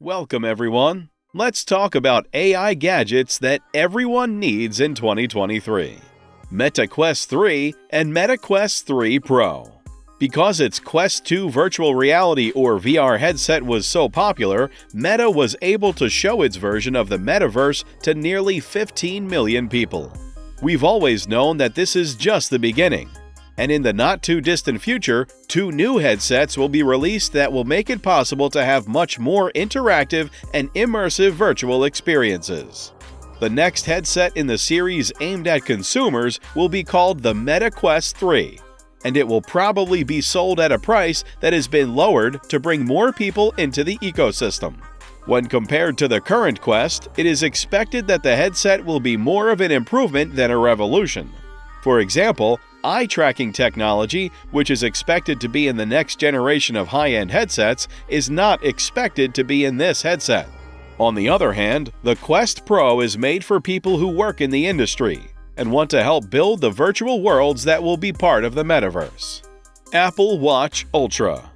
Welcome everyone. Let's talk about AI gadgets that everyone needs in 2023. Meta Quest 3 and Meta Quest 3 Pro. Because its Quest 2 virtual reality or VR headset was so popular, Meta was able to show its version of the metaverse to nearly 15 million people. We've always known that this is just the beginning. And in the not-too-distant future, 2 new headsets will be released that will make it possible to have much more interactive and immersive virtual experiences. The next headset in the series aimed at consumers will be called the Meta Quest 3, and it will probably be sold at a price that has been lowered to bring more people into the ecosystem. When compared to the current Quest, it is expected that the headset will be more of an improvement than a revolution. For example, eye tracking technology, which is expected to be in the next generation of high-end headsets, is not expected to be in this headset. On the other hand, the Quest Pro is made for people who work in the industry and want to help build the virtual worlds that will be part of the metaverse. Apple Watch Ultra.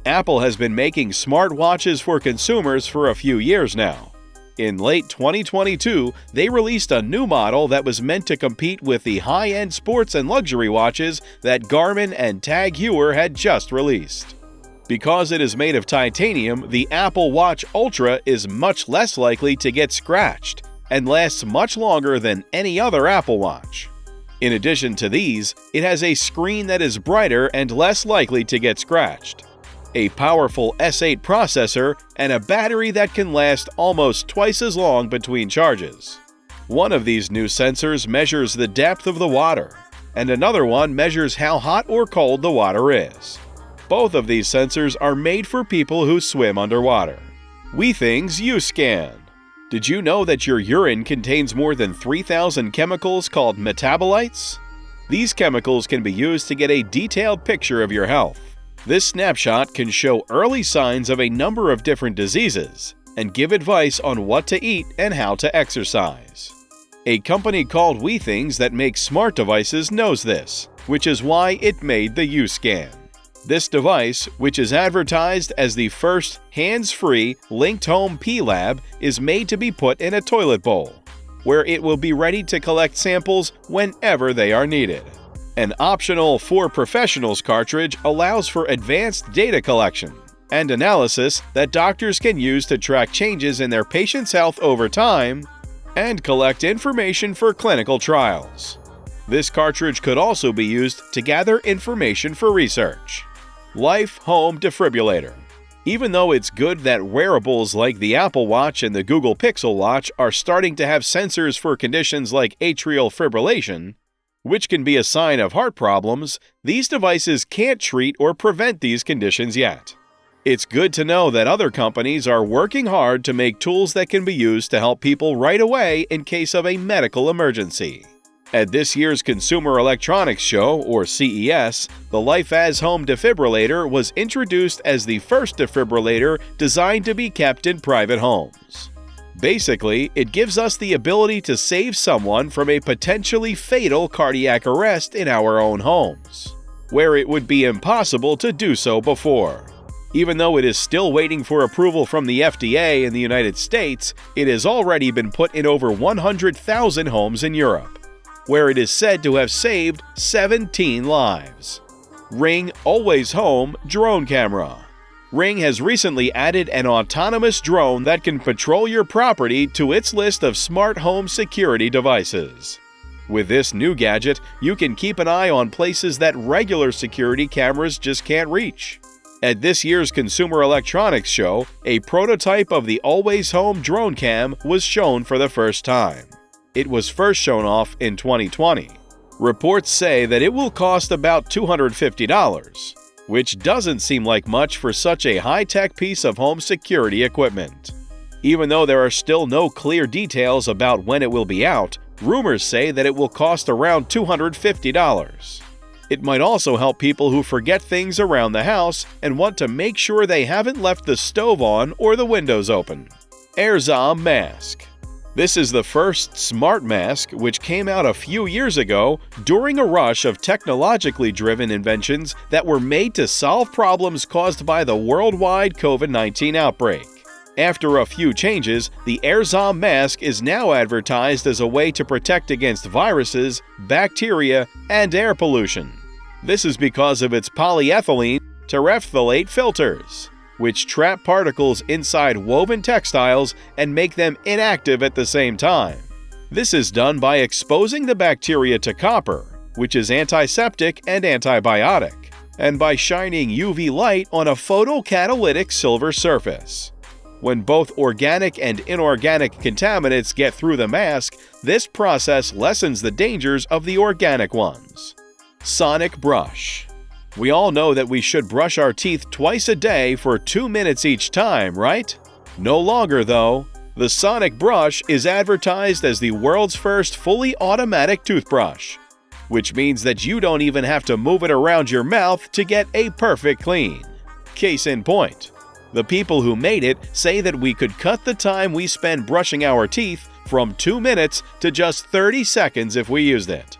Apple has been making smartwatches for consumers for a few years now. In late 2022, they released a new model that was meant to compete with the high-end sports and luxury watches that Garmin and TAG Heuer had just released. Because it is made of titanium, the Apple Watch Ultra is much less likely to get scratched and lasts much longer than any other Apple Watch. In addition to these, it has a screen that is brighter and less likely to get scratched, a powerful S8 processor, and a battery that can last almost twice as long between charges. One of these new sensors measures the depth of the water, and another one measures how hot or cold the water is. Both of these sensors are made for people who swim underwater. Withings U-Scan. Did you know that your urine contains more than 3,000 chemicals called metabolites? These chemicals can be used to get a detailed picture of your health. This snapshot can show early signs of a number of different diseases and give advice on what to eat and how to exercise. A company called Withings that makes smart devices knows this, which is why it made the U-Scan. This device, which is advertised as the first hands-free linked-home pee lab, is made to be put in a toilet bowl, where it will be ready to collect samples whenever they are needed. An optional For Professionals cartridge allows for advanced data collection and analysis that doctors can use to track changes in their patients' health over time and collect information for clinical trials. This cartridge could also be used to gather information for research. Life Home Defibrillator. Even though it's good that wearables like the Apple Watch and the Google Pixel Watch are starting to have sensors for conditions like atrial fibrillation, which can be a sign of heart problems, these devices can't treat or prevent these conditions yet. It's good to know that other companies are working hard to make tools that can be used to help people right away in case of a medical emergency. At this year's Consumer Electronics Show, or CES, the Life as Home Defibrillator was introduced as the first defibrillator designed to be kept in private homes. Basically, it gives us the ability to save someone from a potentially fatal cardiac arrest in our own homes, where it would be impossible to do so before. Even though it is still waiting for approval from the FDA in the United States, it has already been put in over 100,000 homes in Europe, where it is said to have saved 17 lives. Ring Always Home Drone Camera. Ring has recently added an autonomous drone that can patrol your property to its list of smart home security devices. With this new gadget, you can keep an eye on places that regular security cameras just can't reach. At this year's Consumer Electronics Show, a prototype of the Always Home Drone Cam was shown for the first time. It was first shown off in 2020. Reports say that it will cost about $250. Which doesn't seem like much for such a high-tech piece of home security equipment. Even though there are still no clear details about when it will be out, rumors say that it will cost around $250. It might also help people who forget things around the house and want to make sure they haven't left the stove on or the windows open. Airxom Mask. This is the first smart mask which came out a few years ago during a rush of technologically driven inventions that were made to solve problems caused by the worldwide COVID-19 outbreak. After a few changes, the Airxom mask is now advertised as a way to protect against viruses, bacteria, and air pollution. This is because of its polyethylene terephthalate filters, which trap particles inside woven textiles and make them inactive at the same time. This is done by exposing the bacteria to copper, which is antiseptic and antibiotic, and by shining UV light on a photocatalytic silver surface. When both organic and inorganic contaminants get through the mask, this process lessens the dangers of the organic ones. SonicBrush. We all know that we should brush our teeth twice a day for 2 minutes each time, right? No longer though. The SonicBrush is advertised as the world's first fully automatic toothbrush, which means that you don't even have to move it around your mouth to get a perfect clean. Case in point, the people who made it say that we could cut the time we spend brushing our teeth from 2 minutes to just 30 seconds if we used it.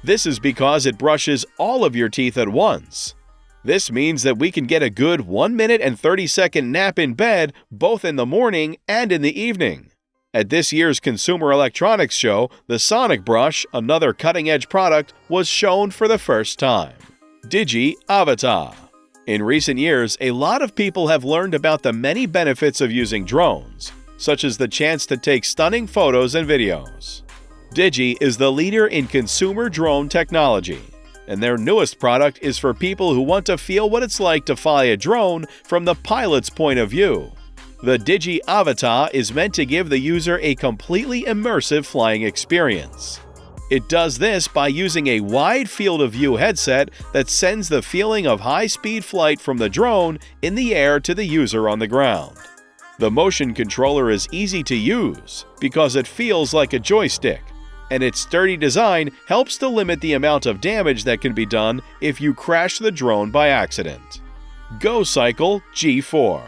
This is because it brushes all of your teeth at once. This means that we can get a good 1 minute and 30-second nap in bed both in the morning and in the evening. At this year's Consumer Electronics Show, the SonicBrush, another cutting-edge product, was shown for the first time. DJI Avata. In recent years, a lot of people have learned about the many benefits of using drones, such as the chance to take stunning photos and videos. DJI is the leader in consumer drone technology, and their newest product is for people who want to feel what it's like to fly a drone from the pilot's point of view. The DJI Avata is meant to give the user a completely immersive flying experience. It does this by using a wide field of view headset that sends the feeling of high-speed flight from the drone in the air to the user on the ground. The motion controller is easy to use because it feels like a joystick, and its sturdy design helps to limit the amount of damage that can be done if you crash the drone by accident. GoCycle G4.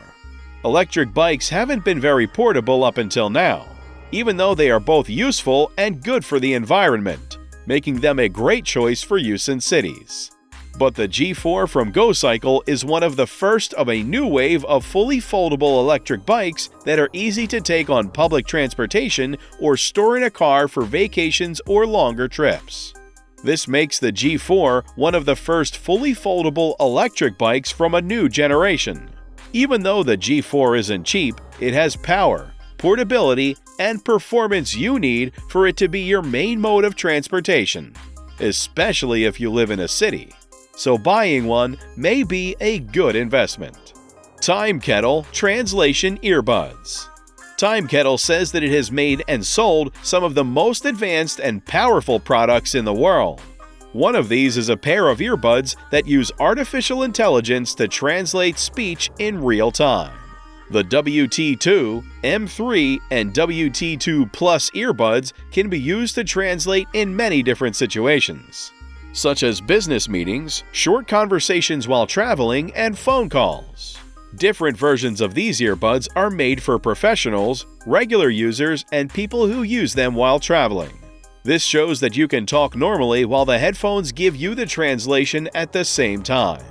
Electric bikes haven't been very portable up until now, even though they are both useful and good for the environment, making them a great choice for use in cities. But the G4 from GoCycle is one of the first of a new wave of fully foldable electric bikes that are easy to take on public transportation or store in a car for vacations or longer trips. This makes the G4 one of the first fully foldable electric bikes from a new generation. Even though the G4 isn't cheap, it has power, portability, and performance you need for it to be your main mode of transportation, especially if you live in a city. So buying one may be a good investment. Timekettle Translation Earbuds. Timekettle says that it has made and sold some of the most advanced and powerful products in the world. One of these is a pair of earbuds that use artificial intelligence to translate speech in real time. The WT2, M3, and WT2 Plus earbuds can be used to translate in many different situations, such as business meetings, short conversations while traveling, and phone calls. Different versions of these earbuds are made for professionals, regular users, and people who use them while traveling. This shows that you can talk normally while the headphones give you the translation at the same time.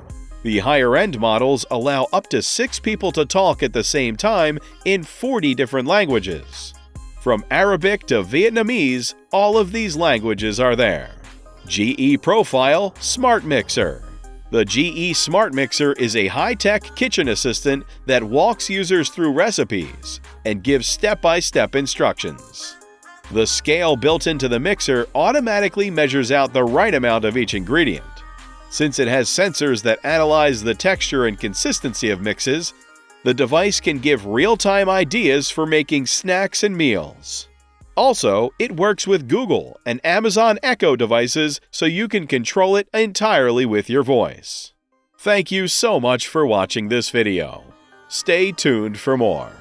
The higher-end models allow up to 6 people to talk at the same time in 40 different languages. From Arabic to Vietnamese, all of these languages are there. GE Profile Smart Mixer. The GE Smart Mixer is a high-tech kitchen assistant that walks users through recipes and gives step-by-step instructions. The scale built into the mixer automatically measures out the right amount of each ingredient. Since it has sensors that analyze the texture and consistency of mixes, the device can give real-time ideas for making snacks and meals. Also, it works with Google and Amazon Echo devices, so you can control it entirely with your voice. Thank you so much for watching this video. Stay tuned for more.